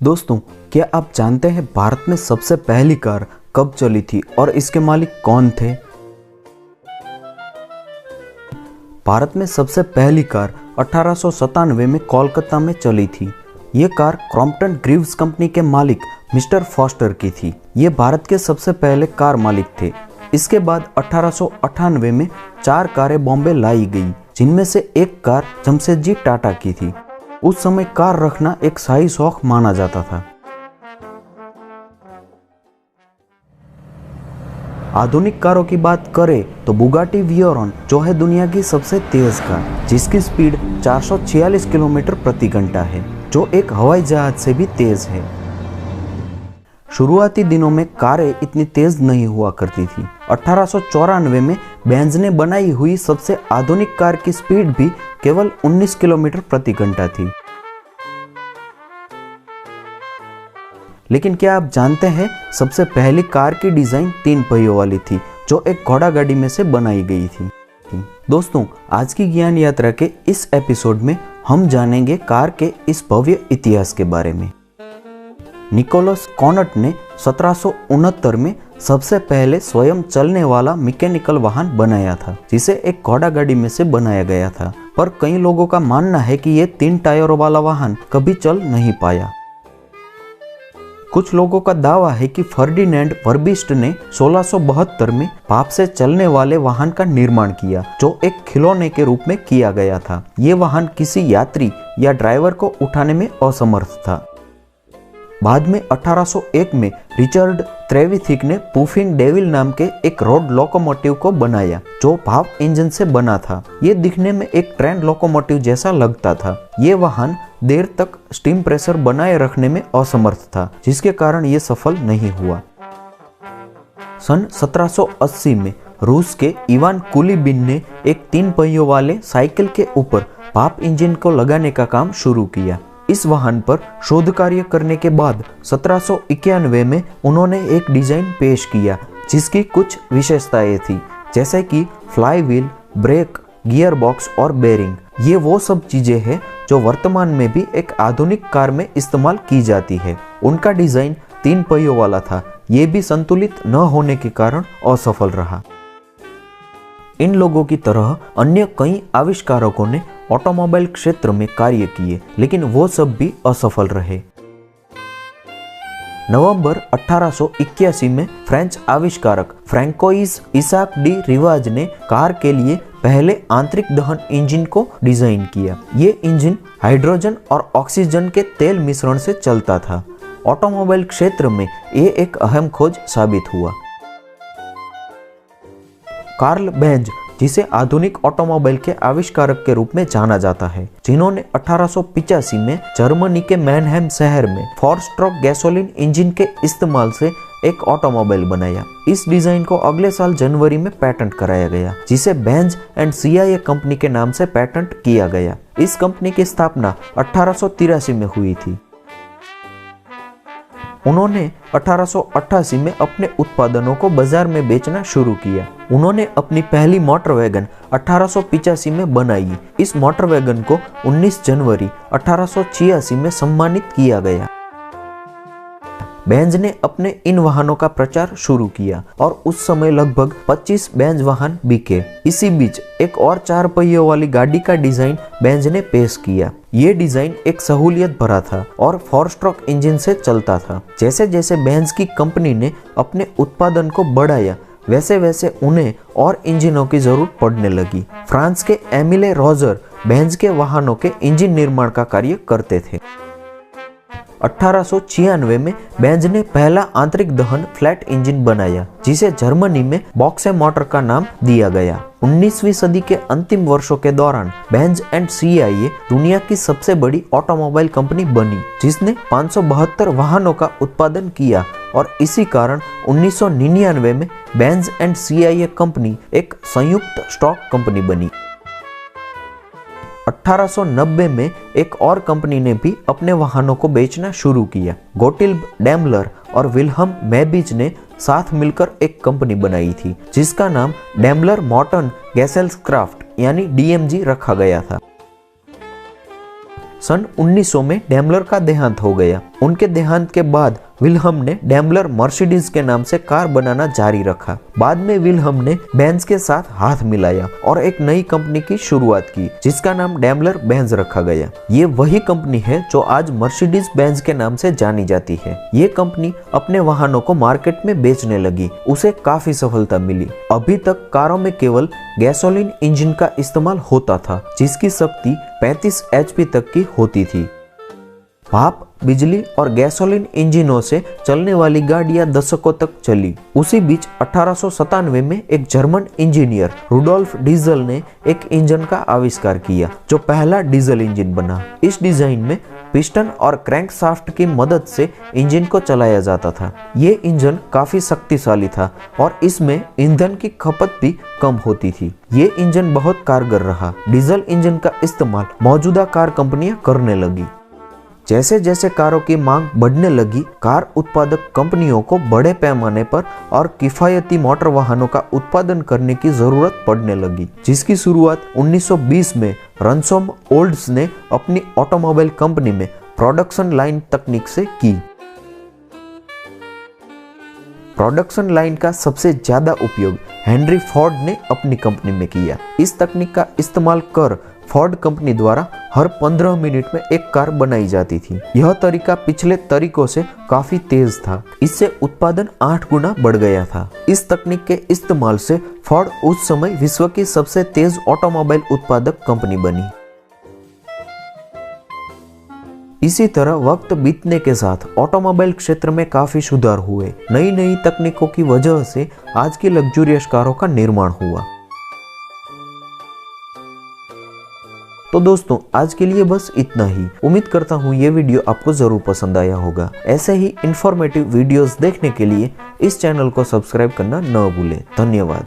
दोस्तों, क्या आप जानते हैं भारत में सबसे पहली कार कब चली थी और इसके मालिक कौन थे? भारत में सबसे पहली कार 1897 में कोलकाता में चली थी। ये कार क्रॉम्पटन ग्रीव्स कंपनी के मालिक मिस्टर फॉस्टर की थी। ये भारत के सबसे पहले कार मालिक थे। इसके बाद 1898 में 4 कारें बॉम्बे लाई गई, जिनमें से एक कार जमशेदजी टाटा की थी। उस समय कार रखना एक शाही शौक माना जाता था। आधुनिक कारों की बात करें तो बुगाटी वियरॉन जो है दुनिया की सबसे तेज कार, जिसकी स्पीड 446 किलोमीटर प्रति घंटा है, जो एक हवाई जहाज से भी तेज है। शुरुआती दिनों में कारें इतनी तेज नहीं हुआ करती थी। 1894 में बेंज ने बनाई हुई सबसे आधुनिक कार की स्पीड भी केवल 19 किलोमीटर प्रति घंटा थी। लेकिन क्या आप जानते हैं, सबसे पहली कार की डिजाइन 3 पहियों वाली थी, जो एक घोड़ा गाड़ी में से बनाई गई थी। दोस्तों, आज की ज्ञान यात्रा के इस एपिसोड में हम जानेंगे कार के इस भव्य इतिहास के बारे में। निकोलस कॉनट ने 1769 में सबसे पहले स्वयं चलने वाला मैकेनिकल वाहन बनाया था, जिसे एक घोड़ा गाड़ी में से बनाया गया था। पर कई लोगों का मानना है कि यह 3 टायरों वाला वाहन कभी चल नहीं पाया। कुछ लोगों का दावा है कि फर्डिनेंड वर्बिस्ट ने 1672 में भाप से चलने वाले वाहन का निर्माण किया, जो एक खिलौने के रूप में किया गया था। ये वाहन किसी यात्री या ड्राइवर को उठाने में असमर्थ था। बाद में 1801 में रिचर्ड ट्रेविथिक ने पुफिंग डेविल नाम के एक रोड लोकोमोटिव को बनाया, जो भाप इंजन से बना था। ये दिखने में एक ट्रेन लोकोमोटिव जैसा लगता था। ये वाहन देर तक स्टीम प्रेशर बनाए रखने में असमर्थ था, जिसके कारण ये सफल नहीं हुआ। सन 1780 में रूस के इवान कुलीबिन ने एक 3 पहियों वाले साइकिल के ऊपर भाप इंजन को लगाने का काम शुरू किया। इस वाहन पर शोध कार्य करने के बाद 1791 में उन्होंने एक डिजाइन पेश किया, जिसकी कुछ विशेषताएं थी, जैसे कि flywheel, brake, gearbox और बेरिंग। ये वो सब चीजें हैं जो वर्तमान में भी एक आधुनिक कार में इस्तेमाल की जाती है। उनका डिजाइन 3 पहियों वाला था। ये भी संतुलित न होने के कारण असफल रहा। इन लोगों की तरह अन्य कई आविष्कारकों ने ऑटोमोबाइल क्षेत्र में कार्य किए, लेकिन वो सब भी असफल रहे। नवंबर 1881 में फ्रेंच आविष्कारक फ्रैंकोइस इसाक डी रिवाज ने कार के लिए पहले आंतरिक दहन इंजन को डिजाइन किया। ये इंजन हाइड्रोजन और ऑक्सीजन के तेल मिश्रण से चलता था। ऑटोमोबाइल क्षेत्र में ये एक अहम खोज साबित हुआ। कार्ल बेंज, जिसे आधुनिक ऑटोमोबाइल के आविष्कारक के रूप में जाना जाता है, जिन्होंने 1885 में जर्मनी के मैनहेम शहर में 4 स्ट्रोक गैसोलीन इंजन के इस्तेमाल से एक ऑटोमोबाइल बनाया। इस डिजाइन को अगले साल जनवरी में पेटेंट कराया गया, जिसे बेंज एंड CIA कंपनी के नाम से पेटेंट किया गया। इस कंपनी की स्थापना 1883 में हुई थी। उन्होंने 1888 में अपने उत्पादनों को बाजार में बेचना शुरू किया। उन्होंने अपनी पहली मोटर वैगन 1885 में बनाई। इस मोटर वैगन को 19 जनवरी 1886 में सम्मानित किया गया। बेंज ने अपने इन वाहनों का प्रचार शुरू किया और उस समय लगभग 25 बेंज वाहन बिके। इसी बीच एक और 4 पहियों वाली गाड़ी का डिजाइन बेंज ने पेश किया। ये डिजाइन एक सहूलियत भरा था और 4 स्ट्रोक इंजन से चलता था। जैसे जैसे बेंज की कंपनी ने अपने उत्पादन को बढ़ाया, वैसे वैसे उन्हें और इंजनों की जरूरत पड़ने लगी। फ्रांस के एमिले रोजर बेंज के वाहनों के इंजन निर्माण का कार्य करते थे। 1896 में बेंज ने पहला आंतरिक दहन फ्लैट इंजन बनाया, जिसे जर्मनी में बॉक्से मोटर का नाम दिया गया। 19वीं सदी के अंतिम वर्षों के दौरान बेंज एंड CIA दुनिया की सबसे बड़ी ऑटोमोबाइल कंपनी बनी, जिसने 572 वाहनों का उत्पादन किया और इसी कारण 1999 में बेंज एंड CIA कंपनी एक संयुक्त स्टॉक कंपनी बनी। 1890 में एक और कंपनी ने भी अपने वाहनों को बेचना शुरू किया। गोटिल्ब डैम्बलर और विल्हम मैबिज ने साथ मिलकर एक कंपनी बनाई थी जिसका नाम डैम्बलर मॉर्टन गैसेल्सक्राफ्ट यानी DMG रखा गया था। सन 1900 में डैम्बलर का देहांत हो गया। उनके देहांत के बाद विल्हम ने डैम्बलर मर्सिडीज के नाम से कार बनाना जारी रखा। बाद में विल्हम ने बेंज के साथ हाथ मिलाया और एक नई कंपनी की शुरुआत की जिसका नाम डैम्बलर बेंज रखा गया। ये वही कंपनी है जो आज मर्सिडीज बेंज के नाम से जानी जाती है। ये कंपनी अपने वाहनों को मार्केट में बेचने लगी। उसे काफी सफलता मिली। अभी तक कारों में केवल गैसोलीन इंजन का इस्तेमाल होता था जिसकी शक्ति 35 HP तक की होती थी। भाप, बिजली और गैसोलीन इंजनों से चलने वाली गाड़ियां दशकों तक चली। उसी बीच 1897 में एक जर्मन इंजीनियर रुडोल्फ डीजल ने एक इंजन का आविष्कार किया जो पहला डीजल इंजन बना। इस डिजाइन में पिस्टन और क्रैंकशाफ्ट की मदद से इंजन को चलाया जाता था। ये इंजन काफी शक्तिशाली था और इसमें ईंधन की खपत भी कम होती थी। ये इंजन बहुत कारगर रहा। डीजल इंजन का इस्तेमाल मौजूदा कार कंपनियां करने लगी। जैसे जैसे कारों की मांग बढ़ने लगी, कार उत्पादक कंपनियों को बड़े पैमाने पर और किफायती मोटर वाहनों का उत्पादन करने की जरूरत पड़ने लगी, जिसकी शुरुआत 1920 में रनसोम ओल्ड्स ने अपनी ऑटोमोबाइल कंपनी में प्रोडक्शन लाइन तकनीक से की। प्रोडक्शन लाइन का सबसे ज्यादा उपयोग हेनरी फोर्ड ने अपनी कंपनी में किया। इस तकनीक का इस्तेमाल कर फोर्ड कंपनी द्वारा हर 15 मिनट में एक कार बनाई जाती थी। यह तरीका पिछले तरीकों से काफी तेज था। इससे उत्पादन 8 गुना बढ़ गया था। इस तकनीक के इस्तेमाल से फोर्ड उस समय विश्व की सबसे तेज ऑटोमोबाइल उत्पादक कंपनी बनी। इसी तरह वक्त बीतने के साथ ऑटोमोबाइल क्षेत्र में काफी सुधार हुए। नई नई तकनीकों की वजह से आज की लग्जरियस कारों का निर्माण हुआ। तो दोस्तों आज के लिए बस इतना ही। उम्मीद करता हूँ ये वीडियो आपको जरूर पसंद आया होगा। ऐसे ही इंफॉर्मेटिव वीडियोस देखने के लिए इस चैनल को सब्सक्राइब करना न भूलें। धन्यवाद।